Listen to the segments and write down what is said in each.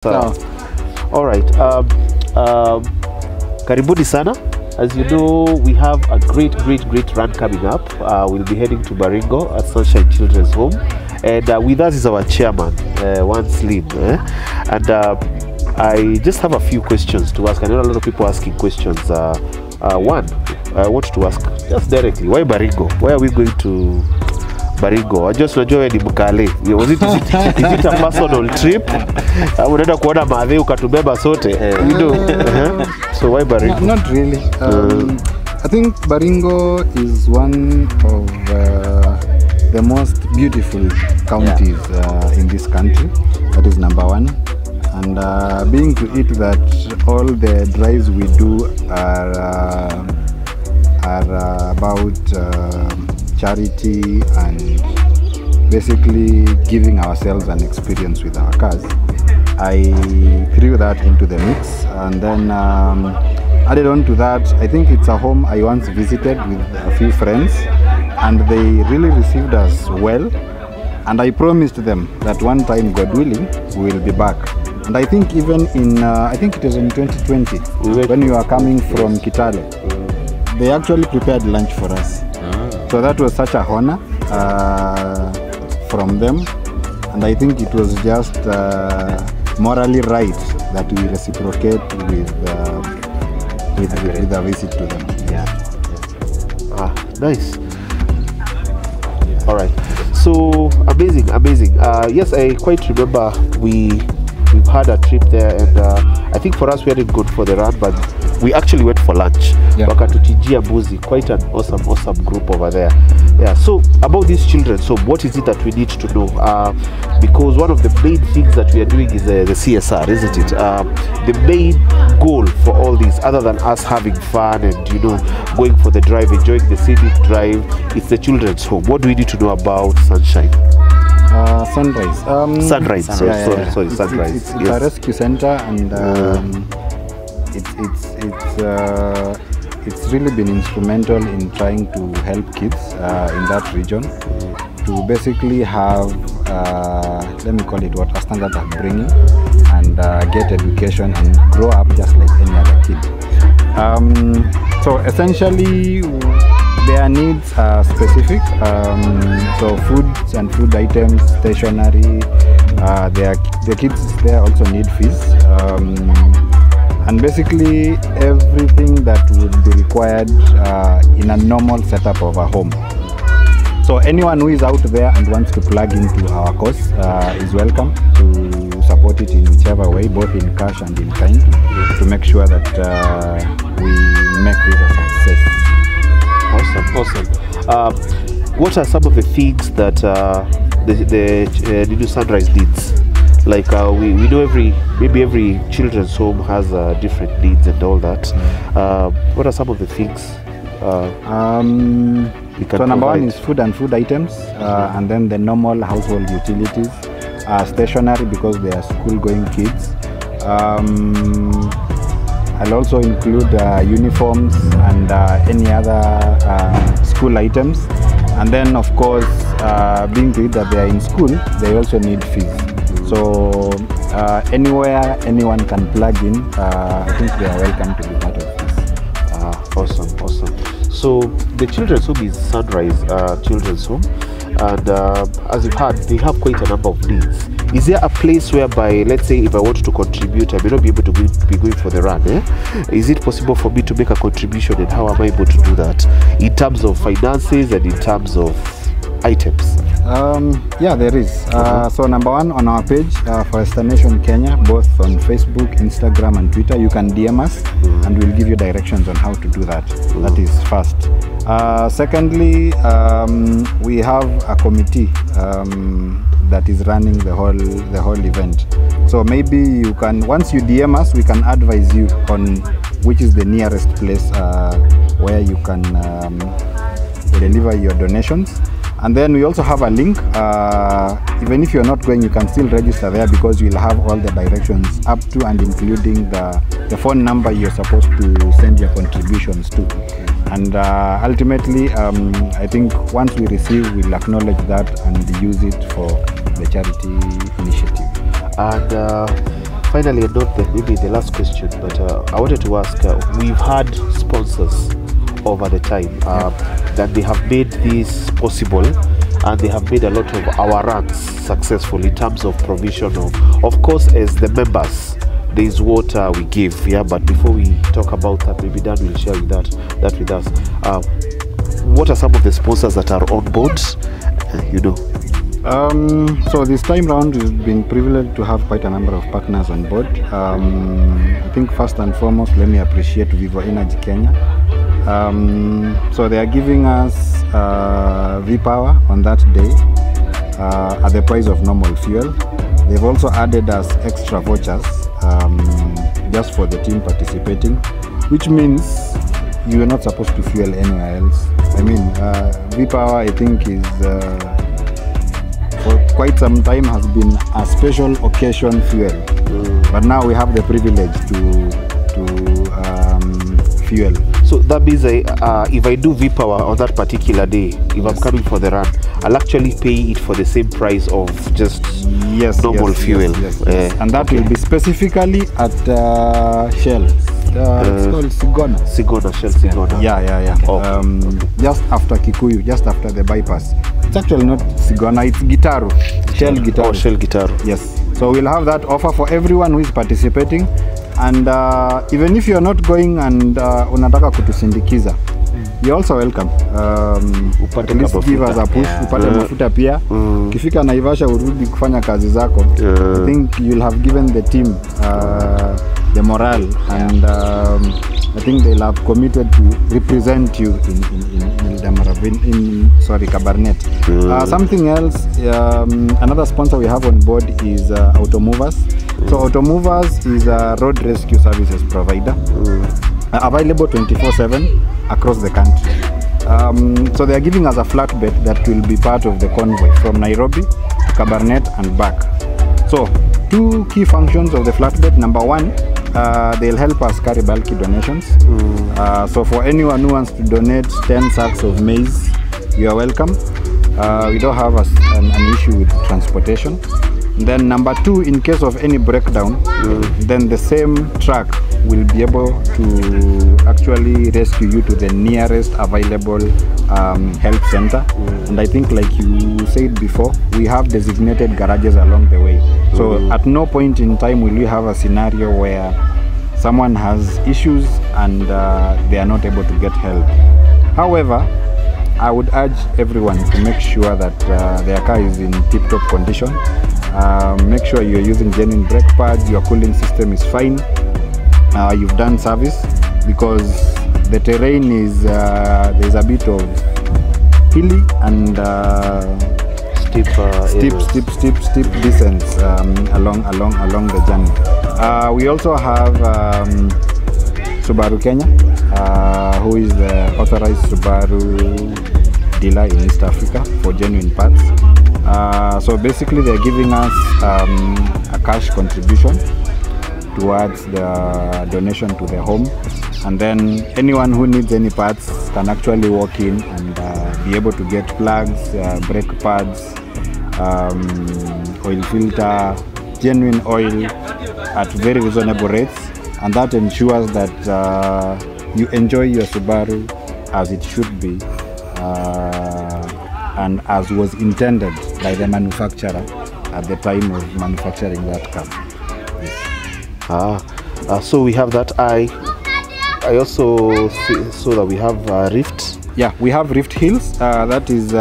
All right. Karibuni sana. As you know, we have a great run coming up. We'll be heading to Baringo at Sunshine Children's Home, and with us is our chairman, One Slim. And I just have a few questions to ask. I know a lot of people asking questions. One, I want to ask just directly, why Baringo? Why are we going to Baringo? I just enjoy the Mukale. Is it a personal trip? Unaenda kuona madhe ukatubeba sote. You know. So why Baringo? Not really. I think Baringo is one of the most beautiful counties in this country. That is number one. And being to it that all the drives we do are about charity and basically giving ourselves an experience with our cars. I threw that into the mix, and then added on to that, I think it's a home I once visited with a few friends, and they really received us well, and I promised them that one time, God willing, we will be back. And I think even in, I think it was in 2020, when you are coming from Kitale, they actually prepared lunch for us. So that was such a honor from them, and I think it was just morally right that we reciprocate with a visit to them. Nice. All right. So amazing. Yes, I quite remember we've had a trip there, and I think for us we hadn't gone for the run, but we actually went for lunch. Wakatutijia Buzi, quite an awesome group over there. Yeah. So about these children, so what is it that we need to know? Because one of the main things that we are doing is the CSR, isn't it? The main goal for all this, other than us having fun and going for the drive, enjoying the scenic drive, it's the children's home. What do we need to know about Sunshine? Sunrise. Sunrise. Sorry, Sunrise. It's a rescue center, and it's really been instrumental in trying to help kids in that region to basically have, let me call it a standard upbringing, and get education and grow up just like any other kid. So essentially, their needs are specific. So foods and food items, stationery. The kids there also need fees. And basically everything that would be required in a normal setup of a home. So anyone who is out there and wants to plug into our cause is welcome to support it in whichever way, both in cash and in kind, to make sure that we make this a success. Awesome. What are some of the things that the new Sunrise needs? Like we know maybe every children's home has different needs and all that. What are some of the things? So number one is food and food items, and then the normal household utilities, stationery because they are school-going kids. I'll also include uniforms and any other school items. And then of course, being to it that they are in school, they also need fees. So anywhere anyone can plug in, I think they are welcome to be part of this. Awesome. So the children's home is Sunrise Children's Home, and as you've heard, they have quite a number of needs. Is there a place whereby, let's say, if I want to contribute, I may not be able to be going for the run? Is it possible for me to make a contribution, and how am I able to do that in terms of finances and in terms of items? Yeah, there is. So number one, on our page, Forester Nation Kenya, both on Facebook, Instagram and Twitter, you can DM us and we'll give you directions on how to do that. That is first. Secondly, we have a committee that is running the whole event. So maybe you can, once you DM us, we can advise you on which is the nearest place where you can deliver your donations. And then we also have a link. Even if you're not going, you can still register there because you'll have all the directions up to and including the phone number you're supposed to send your contributions to. And ultimately, I think once we receive, we'll acknowledge that and use it for the charity initiative. And finally, and not maybe the last question, but I wanted to ask, we've had sponsors over the time that they have made this possible, and they have made a lot of our runs successful in terms of provision of course, as the members, there is what we give, but before we talk about that, maybe Dan will share that with us. What are some of the sponsors that are on board, So this time round, we've been privileged to have quite a number of partners on board. I think first and foremost, let me appreciate Vivo Energy Kenya. So they are giving us V-Power on that day at the price of normal fuel. They've also added us extra vouchers just for the team participating, which means you are not supposed to fuel anywhere else. I mean, V-Power, I think, is for quite some time has been a special occasion fuel, but now we have the privilege to fuel. So that means if I do V-Power on that particular day, if I'm coming for the run, I'll actually pay it for the same price of just normal fuel. Yes. And that will be specifically at Shell. It's called Sigona. Shell Sigona. Yeah. Just after Kikuyu, just after the bypass. It's actually not Sigona, it's Gitaru. Shell Gitaru. Oh, Shell Gitaru. Yes. So we'll have that offer for everyone who is participating. And even if you're not going and unataka kutusindikiza, you're also welcome. At least give us a push, upate mafuta pia. Kifika Naivasha urudi kufanya kazi zako. I think you'll have given the team the morale, and I think they'll have committed to represent you in Kabarnet. Something else, another sponsor we have on board is Automovers. So Automovers is a road rescue services provider, available 24/7 across the country. So they are giving us a flatbed that will be part of the convoy from Nairobi to Kabarnet and back. So two key functions of the flatbed. Number one, they'll help us carry bulky donations. So for anyone who wants to donate 10 sacks of maize, you are welcome. We don't have an issue with transportation. Then number two, in case of any breakdown, then the same truck will be able to actually rescue you to the nearest available health center. And I think, like you said before, we have designated garages along the way. So at no point in time will we have a scenario where someone has issues and they are not able to get help. However, I would urge everyone to make sure that their car is in tip-top condition. Make sure you're using genuine brake pads, your cooling system is fine, you've done service, because the terrain is there's a bit of hilly and steep descents along the journey. We also have Subaru Kenya, who is the authorized Subaru dealer in East Africa for genuine parts. So basically they're giving us a cash contribution towards the donation to the home, and then anyone who needs any parts can actually walk in and be able to get plugs, brake pads, oil filter, genuine oil at very reasonable rates, and that ensures that you enjoy your Subaru as it should be, and as was intended by the manufacturer at the time of manufacturing that car. Yes. So we have that. I also saw that we have Rift. Yeah, we have Rift Hills. That is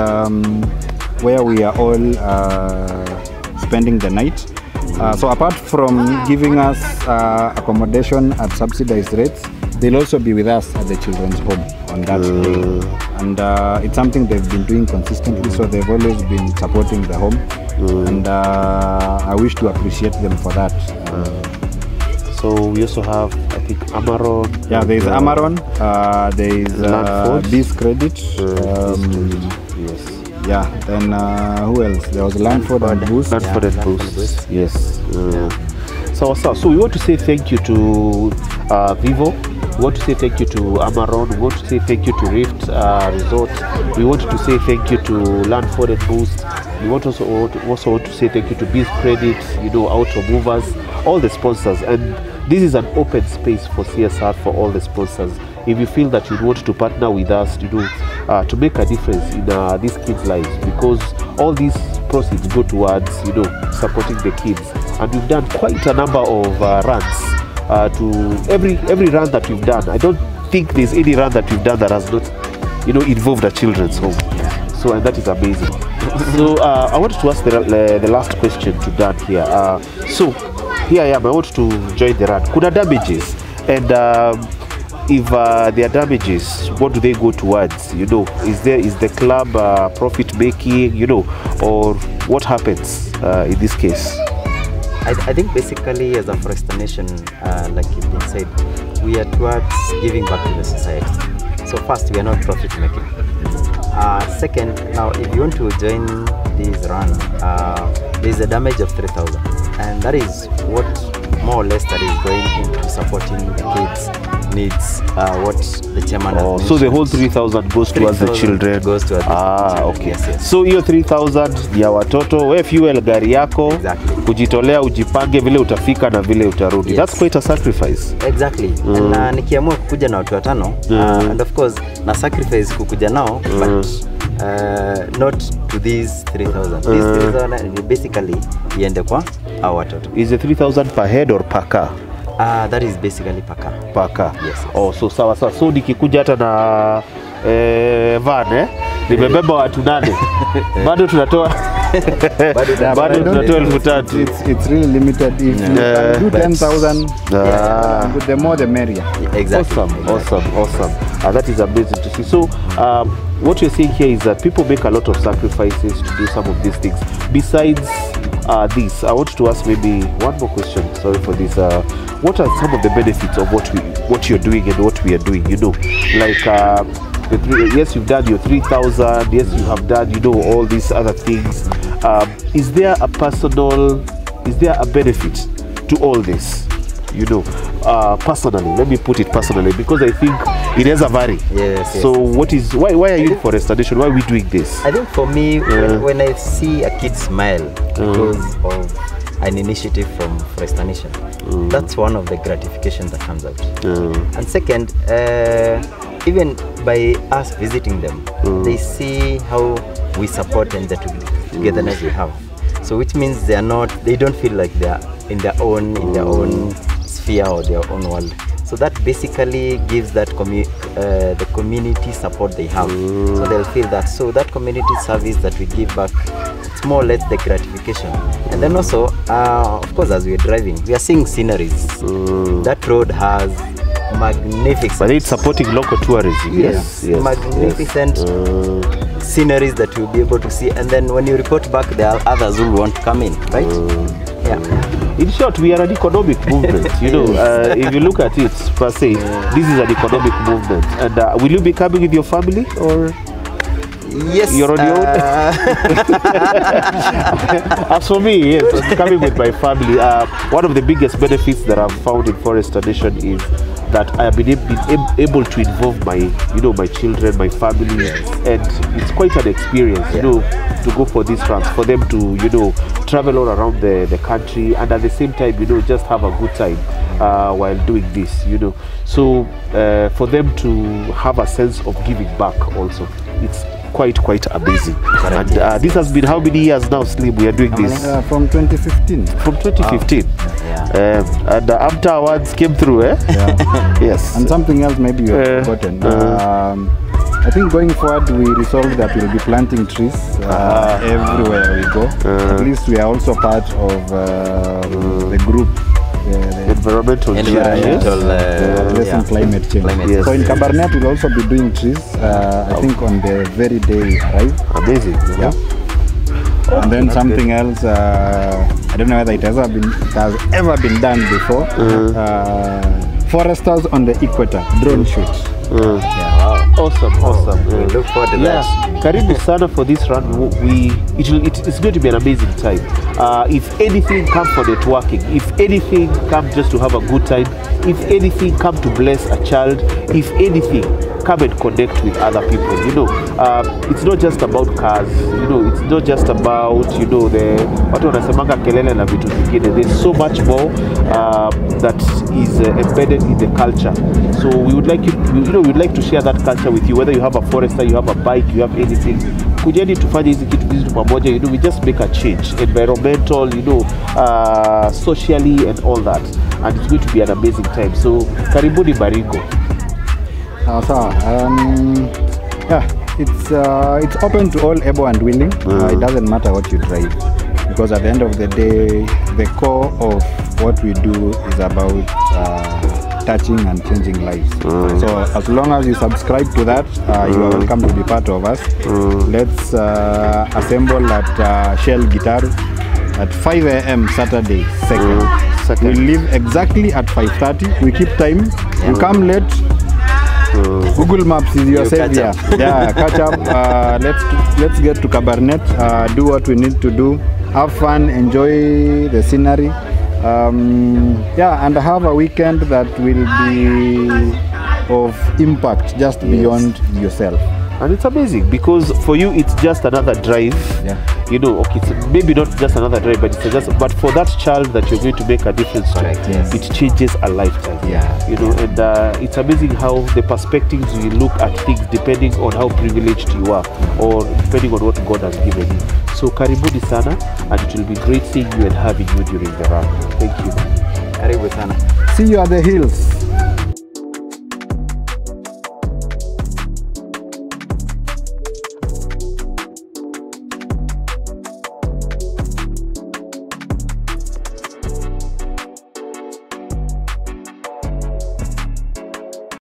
where we are all spending the night. So apart from giving us accommodation at subsidized rates, they'll also be with us at the children's home on that day. And it's something they've been doing consistently, so they've always been supporting the home. And I wish to appreciate them for that. So we also have, I think, Amaron. Yeah, there is Amaron. There is Beast Credit. Yes. Yeah. Then who else? There was Landford and Boost. Landford and Boost. Yes. So we want to say thank you to Vivo. We want to say thank you to Amaron. We want to say thank you to Rift Resort. We want to say thank you to Landford and Boost. we also want to say thank you to Biz Credit, Auto Movers, all the sponsors. And this is an open space for CSR for all the sponsors. If you feel that you want to partner with us, to make a difference in these kids' lives, because all these proceeds go towards, supporting the kids. And we've done quite a number of runs to every run that we've done. I don't think there's any run that we've done that has not, involved a children's home. So, and that is amazing. So, I wanted to ask the last question to Dan here. So, here I am. I want to join the run. Could there damages? And if there are damages, what do they go towards? Is the club profit making? Or what happens in this case? I think basically, as a Forester Nation, like you've been said, we are towards giving back to the society. So first, we are not profit making. Second, now if you want to join this run, there is a damage of 3,000, and that is what more or less that is going into supporting the kids' needs. What the chairman has mentioned. So the whole 3,000 goes towards the children. Goes towards okay. Yes. So hiyo 3,000 ya watoto, we fuel gari yako, kujitolea ujipange vile utafika na vile utarudi. That's quite a sacrifice. Exactly. Na nikiamua kukuja na watu watano, and of course na sacrifice kukuja nao, but not to these 3,000. These 3,000 basically iende kwa hao watoto. Is the 3,000 per head or per car? That is basically per car. Per car. Yes. Oh, so sawa. So nikikuja hata na van nimebeba watu 8 bado tunatoa bado tunatoa 3,000. It's really limited. If you can do 10,000, the more the merrier. Exactly. Awesome. That is amazing to see. So what you're saying here is that people make a lot of sacrifices to do some of these things. Besides this, I want to ask maybe one more question. Sorry for this. What are some of the benefits of what you're doing and what we are doing? Like yes, you've done your 3,000. Yes, you have done all these other things. Is there a benefit to all this? Personally, let me put it personally, because I think it has a vary. Yes. So why are you in Forester Nation? Why are we doing this? I think for me, when I see a kid smile because of an initiative from Forester Nation, that's one of the gratification that comes out. And second, even by us visiting them, they see how we support and the togetherness we have. So which means they don't feel like they are in their own sphere or their own world. So that basically gives that the community support they have. So they'll feel that. So that community service that we give back, it's more or less the gratification. And then also, of course, as we're driving, we are seeing sceneries. That road has magnificent. But it's supporting local tourism. Yes. Magnificent sceneries that you'll be able to see. And then when you report back, there are others who won't come in, right? In short, we are an economic movement. If you look at it per se, this is an economic movement. And will you be coming with your family or? Yes. You're on your own? As for me, yes, I'm coming with my family. One of the biggest benefits that I've found in Forester Nation is that I have been able to involve my children, my family, and it's quite an experience, to go for these runs, for them to, travel all around the country, and at the same time, just have a good time while doing this, So for them to have a sense of giving back also, it's quite amazing. And this has been how many years now, Slim? We are doing this from 2015. From 2015. And the AMTA awards came through, Yes. And something else maybe you have forgotten. I think going forward we resolved that we'll be planting trees everywhere we go. At least we are also part of the group. The environmental climate change. So in Cabernet we'll also be doing trees, I think on the very day we arrive. Amazing. And then something else, I don't know whether it has ever been done before. Foresters on the equator, drone shoot. Awesome. We look forward to that. Karibu sana for this run. It's going to be an amazing time. If anything, come for networking. If anything, come just to have a good time. If anything, come to bless a child. If anything, come and connect with other people. You know, it's not just about cars. You know, it's not just about, you know, the watu wanasemanga kelele na vitu vingine. There's so much more that is embedded in the culture. So we would like we would like to share that culture with you. Whether you have a forester, you have a bike, you have anything. Kujeni tufanye hizi kitu pamoja. You know, we just make a change, environmental, you know, socially and all that. And it's going to be an amazing time. So karibuni Baringo. Yeah, it's open to all able and willing. It doesn't matter what you drive, because at the end of the day, the core of what we do is about touching and changing lives. So as long as you subscribe to that, you are welcome to be part of us. Let's assemble at Shell Guitar at 5 a.m. Saturday 2nd. We leave exactly at 5:30. We keep time. You come late, Google Maps is your savior. Yeah, catch up. Let's get to Cabernet. Do what we need to do. Have fun. Enjoy the scenery. Yeah, and have a weekend that will be of impact just beyond yourself. And it's amazing because for you it's just another drive. Yeah. You know, okay, it's maybe not just another drive, but but for that child that you're going to make a difference to, yes. It changes a lifetime. Yeah. You know, and it's amazing how the perspectives you look at things depending on how privileged you are or depending on what God has given you. So karibuni sana, and it will be great seeing you and having you during the run. Thank you. Karibu sana. See you at the hills.